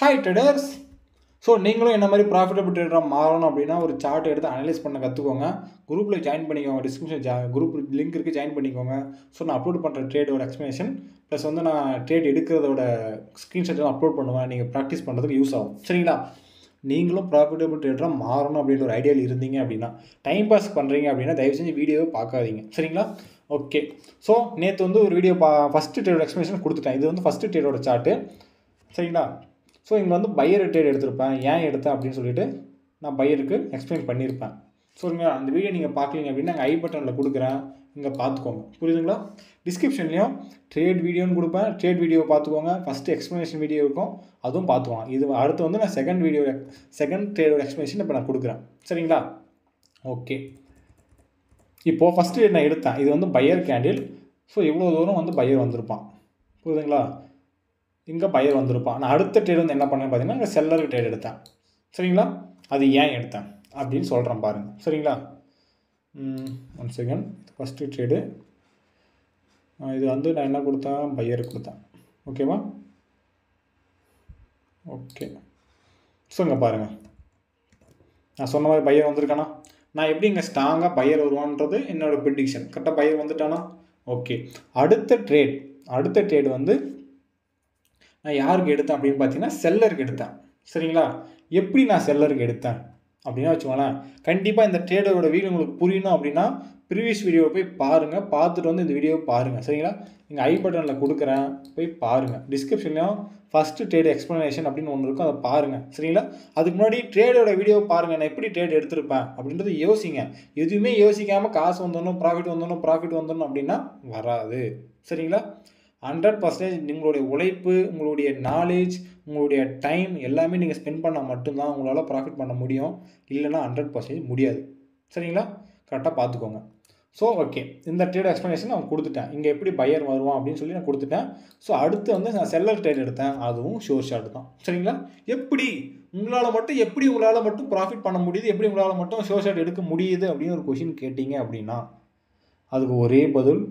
Hi traders. So நீங்களும் என்ன மாதிரி ப்ராஃபிட்டபிள் ட்ரேடராக மாறணும் அப்படின்னா ஒரு சார்ட் எடுத்து அனலைஸ் பண்ண கற்றுக்கோங்க. குரூப்பில் ஜாயின் பண்ணிக்கோங்க. டிஸ்கிரிப்ஷன் குரூப் லிங்க் இருக்குது, ஜாயின் பண்ணிக்கோங்க. ஸோ நான் அப்லோட் பண்ணுற ட்ரேடோட எக்ஸ்ப்ளனேஷன் ப்ளஸ் நான் ட்ரேட் எடுக்கிறதோட ஸ்க்ரீன்ஷாட் அப்லோட் பண்ணுவேன். நீங்கள் ப்ராக்டிஸ் பண்ணுறதுக்கு யூஸ் ஆகும். சரிங்களா? நீங்களும் ப்ராஃபிட்டபிள் ட்ரேடராக மாறணும் அப்படின்ற ஒரு ஐடியாவில் இருந்தீங்க அப்படின்னா, டைம் பாஸ் பண்ணுறீங்க அப்படின்னா தயவு செஞ்சு வீடியோவை பார்க்காதீங்க. சரிங்களா? ஓகே. ஸோ நேற்று ஒரு வீடியோ ஃபஸ்ட்டு ட்ரேடோட எக்ஸ்ப்ளனேஷன் கொடுத்துட்டேன். இது ஃபஸ்ட்டு ட்ரேடோட சார்ட்டு. சரிங்களா? ஸோ இங்கே பையர் ட்ரேட் எடுத்திருப்பேன். ஏன் எடுத்தேன் அப்படின்னு சொல்லிட்டு நான் பையருக்கு எக்ஸ்பிளைன் பண்ணியிருப்பேன். ஸோ அந்த வீடியோ நீங்கள் பார்க்கலீங்க அப்படின்னா நாங்கள் ஐ பட்டனில் கொடுக்குறேன், இங்கே பார்த்துக்கோங்க. புரியுதுங்களா? டிஸ்கிரிப்ஷன்லேயும் ட்ரேட் வீடியோன்னு கொடுப்பேன். ட்ரேட் வீடியோ பார்த்துக்கோங்க. ஃபஸ்ட்டு எக்ஸ்ப்ளனேஷன் வீடியோ இருக்கும், அதுவும் பார்த்துக்கோங்க. இது அடுத்து நான் செகண்ட் ட்ரேடோட எக்ஸ்ப்ளனேஷன் இப்போ நான் கொடுக்குறேன். சரிங்களா? ஓகே. இப்போது ஃபஸ்ட்டு நான் எடுத்தேன். இது பையர் கேண்டில். ஸோ இவ்வளோ தூரம் பையர் வந்திருப்பான். புரியுதுங்களா? இங்கே பையர் வந்திருப்பான். நான் அடுத்த ட்ரேட் என்ன பண்ணேன்னு பார்த்தீங்கன்னா இங்கே செல்லருக்கு ட்ரேட் எடுத்தேன். சரிங்களா? அது ஏன் எடுத்தேன் அப்படின்னு சொல்கிறேன் பாருங்கள். சரிங்களா? 1 செகண்ட். ஃபஸ்ட்டு ட்ரேடு இது நான் என்ன கொடுத்தேன், பையருக்கு கொடுத்தேன். ஓகேவா? ஓகே. ஸோ இங்கே பாருங்கள், நான் சொன்ன மாதிரி பையர் வந்திருக்கானா? நான் எப்படி இங்கே ஸ்ட்ராங்காக பையர் வருவான்றது என்னோடய ப்ரெடிக்ஷன். கரெக்டாக பையர் வந்துட்டானா? ஓகே. அடுத்த ட்ரேட் நான் யாருக்கு எடுத்தேன் அப்படின்னு பார்த்தீங்கன்னா செல்லருக்கு எடுத்தேன். சரிங்களா? எப்படி நான் செல்லருக்கு எடுத்தேன் அப்படின்னா வச்சுக்கோங்களேன், கண்டிப்பாக இந்த ட்ரேடரோட வீடியோ உங்களுக்கு புரியணும் அப்படின்னா ப்ரீவியஸ் வீடியோவை போய் பாருங்கள். பார்த்துட்டு இந்த வீடியோவை பாருங்கள். சரிங்களா? நீங்கள் ஐ பட்டனில் கொடுக்குறேன், போய் பாருங்கள். டிஸ்கிரிப்ஷன்லையும் ஃபஸ்ட்டு ட்ரேட் எக்ஸ்ப்ளனேஷன் அப்படின்னு ஒன்று இருக்கும், அதை பாருங்கள். சரிங்களா? அதுக்கு முன்னாடி ட்ரேடோட வீடியோவை பாருங்கள். நான் எப்படி ட்ரேட் எடுத்திருப்பேன் அப்படின்றது யோசிங்க. எதுவுமே யோசிக்காமல் காசு வந்துடணும், ப்ராஃபிட் வந்துடணும் அப்படின்னா வராது. சரிங்களா? 100% உங்களுடைய உழைப்பு, உங்களுடைய நாலேஜ், உங்களுடைய டைம் எல்லாமே நீங்கள் ஸ்பெண்ட் பண்ணால் மட்டும்தான் உங்களால் ப்ராஃபிட் பண்ண முடியும். இல்லைன்னா 100% முடியாது. சரிங்களா? கரெக்டாக பார்த்துக்கோங்க. ஸோ ஓகே, இந்த ட்ரேட் எக்ஸ்ப்ளனேஷன் நான் கொடுத்துட்டேன். இங்கே எப்படி பையர் வருவான் அப்படின்னு சொல்லி நான் கொடுத்துட்டேன். ஸோ அடுத்து நான் செல்லர் ட்ரேட் எடுத்தேன். அதுவும் ஷோர் ஷாட் தான். சரிங்களா? உங்களால் மட்டும் ப்ராஃபிட் பண்ண முடியுது, எப்படி உங்களால் மட்டும் ஷோர் ஷாட் எடுக்க முடியுது அப்படின்னு ஒரு கொஷின் கேட்டிங்க அப்படின்னா அதுக்கு ஒரே பதில்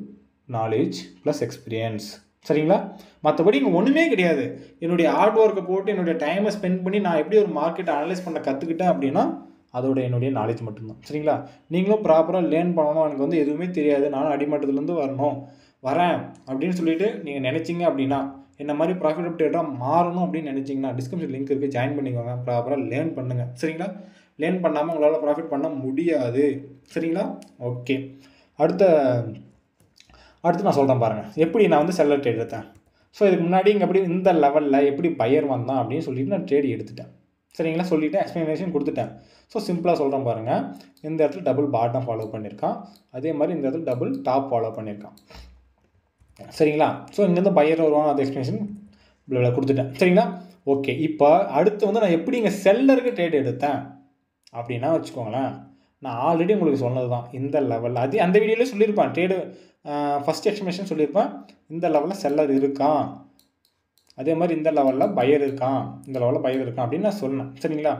நாலேஜ் ப்ளஸ் எக்ஸ்பீரியன்ஸ். சரிங்களா? மற்றபடி இங்கே ஒன்றுமே கிடையாது. என்னுடைய ஹார்ட் ஒர்க்கை போட்டு என்னுடைய டைமை ஸ்பெண்ட் பண்ணி நான் எப்படி ஒரு மார்க்கெட்டை அனலைஸ் பண்ண கற்றுக்கிட்டேன் அப்படின்னா அதோட என்னுடைய நாலேஜ் மட்டும்தான். சரிங்களா? நீங்களும் ப்ராப்பராக லேர்ன் பண்ணணும். எனக்கு எதுவுமே தெரியாது, நானும் அடிமட்டத்துலேருந்து வரேன் அப்படின்னு சொல்லிட்டு நீங்கள் நினச்சிங்க அப்படின்னா, என்ன மாதிரி ப்ராஃபிட்டபிள் ட்ரேடராக மாறணும் அப்படின்னு நினச்சிங்கன்னா டிஸ்கிரிப்ஷன் லிங்க் இருக்குது, ஜாயின் பண்ணிக்கோங்க. ப்ராப்பராக லேர்ன் பண்ணுங்கள். சரிங்களா? லேர்ன் பண்ணாமல் உங்களால் ப்ராஃபிட் பண்ண முடியாது. சரிங்களா? ஓகே. அடுத்து நான் சொல்கிறேன் பாருங்கள், எப்படி நான் செல்லர் ட்ரேட் எடுத்தேன். ஸோ இதுக்கு முன்னாடி இங்கே எப்படி இந்த லெவலில் எப்படி பையர் வந்தான் அப்படின்னு சொல்லிட்டு நான் ட்ரேட் எடுத்துட்டேன். சரிங்களா? சொல்லிவிட்டு எக்ஸ்ப்ளனேஷன் கொடுத்துட்டேன். ஸோ சிம்பிளாக சொல்கிறேன் பாருங்கள். இந்த இடத்துல டபுள் பாட்டம் ஃபாலோ பண்ணியிருக்கான், அதே மாதிரி இந்த இடத்துல டபுள் டாப் ஃபாலோ பண்ணியிருக்கான். சரிங்களா? ஸோ இங்கேருந்து பையர் வருவான், அது எக்ஸ்ப்ளனேஷன் கொடுத்துட்டேன். சரிங்களா? ஓகே. இப்போ அடுத்து நான் எப்படி இங்கே செல்லருக்கு ட்ரேட் எடுத்தேன் அப்படின்னா வச்சுக்கோங்களேன், நான் ஆல்ரெடி உங்களுக்கு சொன்னது தான். இந்த லெவலில் அந்த வீடியோவில் சொல்லியிருப்பேன், ட்ரேடு ஃபஸ்ட் எக்ஸ்ப்ளனேஷன் சொல்லியிருப்பேன். இந்த லெவலில் செல்லர் இருக்கான், அதே மாதிரி இந்த லெவலில் பையர் இருக்கான், அப்படின்னு நான் சொன்னேன். சரிங்களா?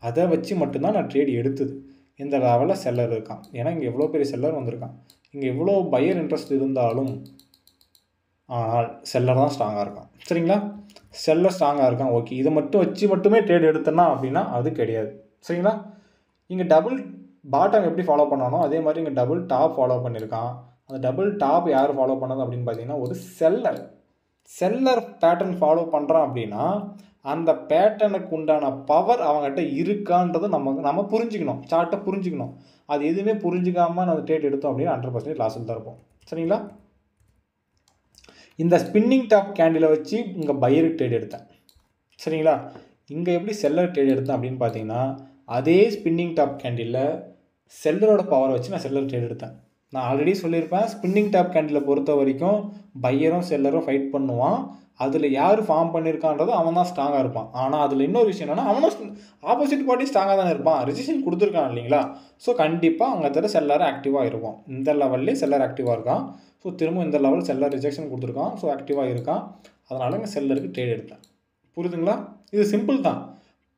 அதை வச்சு மட்டும்தான் நான் ட்ரேட் எடுத்தது. இந்த லெவலில் செல்லர் இருக்கான், ஏன்னா இங்கே எவ்வளோ பெரிய செல்லர் வந்திருக்கான். இங்கே எவ்வளோ பையர் இன்ட்ரெஸ்ட் இருந்தாலும் ஆனால் செல்லர் தான் ஸ்ட்ராங்காக இருக்கான். சரிங்களா? செல்லர் ஸ்ட்ராங்காக இருக்கான். ஓகே. இதை மட்டுமே ட்ரேட் எடுத்தேன்னா அப்படின்னா அது கிடையாது. சரிங்களா? இங்கே டபுள் பாட்டம் எப்படி ஃபாலோ பண்ணானோ அதே மாதிரி இங்கே டபுள் டாப் ஃபாலோ பண்ணியிருக்கான். அந்த டபுள் டாப் யார் ஃபாலோ பண்ணது அப்படின்னு பார்த்தீங்கன்னா ஒரு செல்லர் பேட்டர்ன் ஃபாலோ பண்ணுறான் அப்படின்னா அந்த பேட்டர்னுக்கு உண்டான பவர் அவங்ககிட்ட இருக்கான்றது நம்ம புரிஞ்சுக்கணும். சார்ட்டை புரிஞ்சுக்கணும். அது எதுவுமே புரிஞ்சுக்காமல் நம்ம ட்ரேட் எடுத்தோம் அப்படின்னா 100% லாஸில் தான் இருப்போம். சரிங்களா? இந்த ஸ்பின்னிங் டாப் கேண்டிலை வச்சு இங்கே பையருக்கு ட்ரேட் எடுத்தேன். சரிங்களா? இங்கே எப்படி செல்லர் ட்ரேட் எடுத்தேன் அப்படின்னு பார்த்தீங்கன்னா அதே ஸ்பின்னிங் டாப் கேண்டிலில் செல்லரோட பவரை வச்சு நான் செல்லர் ட்ரேட் எடுத்தேன். நான் ஆல்ரெடி சொல்லியிருப்பேன், ஸ்பின்னிங் டாப் கேண்டிலை பொறுத்த வரைக்கும் பையரும் செல்லரும் ஃபைட் பண்ணுவான். அதில் யார் ஃபார்ம் பண்ணியிருக்கான்றது அவன் தான் ஸ்ட்ராங்காக இருப்பான். ஆனால் அதில் இன்னொரு விஷயம் என்னென்னா அவனும் ஆப்போசிட் பார்ட்டி ஸ்ட்ராங்காக தானே இருப்பான். ரிஜிஸ்ட்ரேஷன் கொடுத்துருக்கான் இல்லைங்களா? ஸோ கண்டிப்பாக அவங்க தர செல்லரை ஆக்டிவாக இருக்கும். இந்த லெவல்லே செல்லர் ஆக்டிவாக இருக்கான். ஸோ திரும்ப இந்த லெவல் செல்லர் ரிஜெக்ஷன் கொடுத்துருக்கான். ஸோ ஆக்டிவாக இருக்கான். அதனால் இங்கே செல்லருக்கு ட்ரேட் எடுத்தேன். புரியுதுங்களா? இது சிம்பிள் தான்.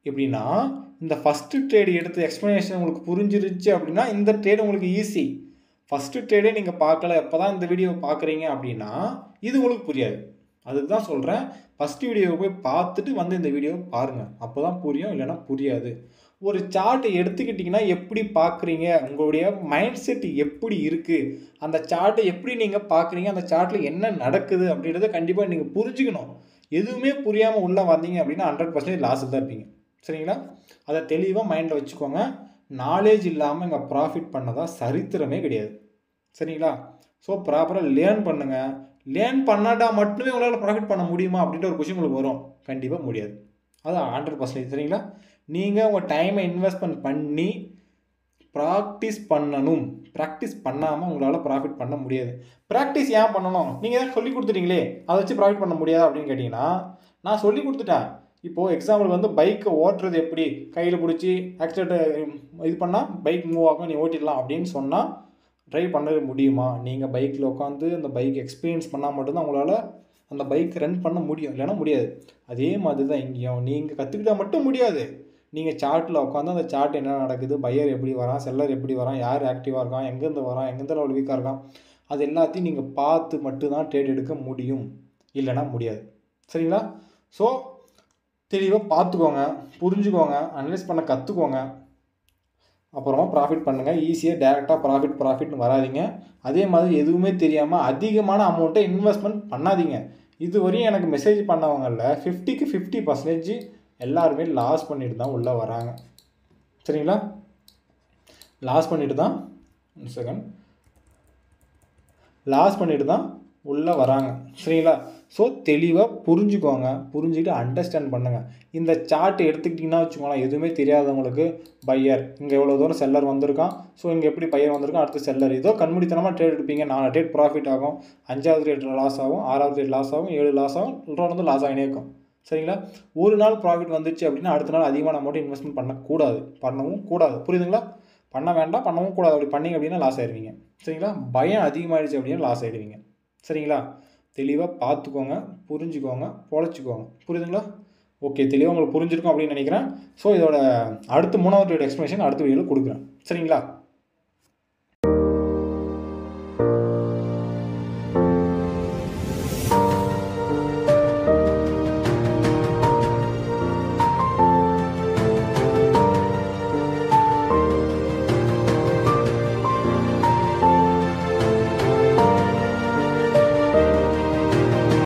எப்படின்னா இந்த ஃபஸ்ட்டு ட்ரேடு எடுத்த எக்ஸ்ப்ளனேஷன் உங்களுக்கு புரிஞ்சிருச்சு அப்படின்னா இந்த ட்ரேடு உங்களுக்கு ஈஸி. ஃபஸ்ட்டு ட்ரேடே நீங்கள் பார்க்கல, எப்போ தான் இந்த வீடியோ பார்க்குறீங்க அப்படின்னா இது உங்களுக்கு புரியாது. அதுக்கு தான் சொல்கிறேன், ஃபஸ்ட்டு வீடியோவை போய் பார்த்துட்டு வந்து இந்த வீடியோவை பாருங்கள். அப்போ தான் புரியும், இல்லைன்னா புரியாது. ஒரு சார்ட்டை எடுத்துக்கிட்டிங்கன்னா எப்படி பார்க்குறீங்க, உங்களுடைய மைண்ட் செட் எப்படி இருக்குது, அந்த சார்ட்டை எப்படி நீங்கள் பார்க்குறீங்க, அந்த சார்ட்டில் என்ன நடக்குது அப்படின்றத கண்டிப்பாக நீங்கள் புரிஞ்சுக்கணும். எதுவுமே புரியாமல் உள்ளே வந்தீங்க அப்படின்னா 100% லாஸில் தான் இருப்பீங்க. சரிங்களா? அதை தெளிவாக மைண்டில் வச்சுக்கோங்க. நாலேஜ் இல்லாமல் இங்கே ப்ராஃபிட் பண்ணதா சரித்திரமே கிடையாது. சரிங்களா? ஸோ ப்ராப்பராக லேர்ன் பண்ணுங்கள். லேர்ன் பண்ணாட்டா மட்டுமே உங்களால் ப்ராஃபிட் பண்ண முடியுமா அப்படின்ற ஒரு கொஷின் உங்களுக்கு வரும். கண்டிப்பாக முடியாது. அது 100% சரிங்களா? நீங்கள் உங்கள் டைமை இன்வெஸ்ட்மெண்ட் பண்ணி ப்ராக்டிஸ் பண்ணணும். ப்ராக்டிஸ் பண்ணாமல் உங்களால் ப்ராஃபிட் பண்ண முடியாது. ப்ராக்டிஸ் ஏன் பண்ணணும்? நீங்கள் தான் சொல்லி கொடுத்துட்டீங்களே, அதை வச்சு ப்ராஃபிட் பண்ண முடியாது அப்படின்னு கேட்டிங்கன்னா, நான் சொல்லி கொடுத்துட்டேன். இப்போது எக்ஸாம்பிள் வந்து பைக்கை ஓட்டுறது எப்படி, கையில் பிடிச்சி ஆக்சிலேட்டர் இது பண்ணால் பைக் மூவ் ஆகும், நீ ஓட்டிடலாம் அப்படின்னு சொன்னால் ட்ரைவ் பண்ண முடியுமா? நீங்கள் பைக்கில் உட்காந்து அந்த பைக் எக்ஸ்பீரியன்ஸ் பண்ணால் மட்டும்தான் உங்களால் அந்த பைக் ரன் பண்ண முடியும், இல்லைன்னா முடியாது. அதே மாதிரி தான் இங்கேயும் நீங்கள் கற்றுக்கிட்டால் மட்டும் முடியாது. நீங்கள் சார்ட்டில் உட்காந்து அந்த சார்ட் என்ன நடக்குது, பையர் எப்படி வரான், செல்லர் எப்படி வரான், யார் ஆக்டிவாக இருக்கான், எங்கேருந்து வரான், எங்கேருந்து லெவல் வீக்காக இருக்கான், அது எல்லாத்தையும் நீங்கள் பார்த்து மட்டும்தான் ட்ரேட் எடுக்க முடியும், இல்லைன்னா முடியாது. சரிங்களா? ஸோ தெளிவாக பார்த்துக்கோங்க, புரிஞ்சுக்கோங்க, அனலைஸ் பண்ண கற்றுக்கோங்க. அப்புறமா ப்ராஃபிட் பண்ணுங்கள். ஈஸியாக டேரெக்டாக ப்ராஃபிட்னு வராதிங்க. அதே மாதிரி எதுவுமே தெரியாமல் அதிகமான அமௌண்ட்டை இன்வெஸ்ட்மெண்ட் பண்ணாதீங்க. இதுவரையும் எனக்கு மெசேஜ் பண்ணவங்களில் 50க்கு 50% எல்லாருமே லாஸ் பண்ணிட்டு தான் உள்ளே வராங்க. சரிங்களா? லாஸ் பண்ணிட்டு தான் உள்ளே வராங்க. சரிங்களா? ஸோ தெளிவாக புரிஞ்சுக்கோங்க, புரிஞ்சுக்கிட்டு அண்டர்ஸ்டாண்ட் பண்ணுங்கள். இந்த சார்ட் எடுத்துக்கிட்டிங்கன்னா வச்சுக்கோங்களேன், எதுவுமே தெரியாதவங்களுக்கு பையர் இங்கே எவ்வளோ தூரம் செல்லர் வந்திருக்கான், ஸோ இங்கே எப்படி பையர் வந்திருக்கான், அடுத்து செல்லர், ஏதோ கண்மூடித்தனமாக ட்ரேட் எடுப்பீங்க. 4 ட்ரேட் ப்ராஃபிட் ஆகும், 5வது ட்ரேட் லாஸ் ஆகும், 6வது ட்ரேட் லாஸ் ஆகும், 7 லாஸ் ஆகும், தொடர்ந்து லாஸ் ஆகினே இருக்கும். சரிங்களா? ஒரு நாள் ப்ராஃபிட் வந்துச்சு அப்படின்னா அடுத்த நாள் அதிகமான அமௌண்ட் இன்வெஸ்ட்மெண்ட் பண்ணவும் கூடாது. புரியுதுங்களா? பண்ண வேண்டாம், பண்ணவும் கூடாது. அப்படி பண்ணிங்க அப்படின்னா லாஸ் ஆயிடுவீங்க. சரிங்களா? பயம் அதிகமாகிடுச்சு அப்படின்னா லாஸ் ஆகிடுவீங்க. சரிங்களா? தெளிவாக பார்த்துக்கோங்க, புரிஞ்சுக்கோங்க, பொழைச்சிக்கோங்க. புரியுதுங்களா? ஓகே, தெளிவாக உங்களுக்கு புரிஞ்சிருக்கும் அப்படின்னு நினைக்கிறேன். ஸோ இதோட அடுத்து 3வது எக்ஸ்ப்ளனேஷன் அடுத்த வீடியோவில் கொடுக்குறேன். சரிங்களா?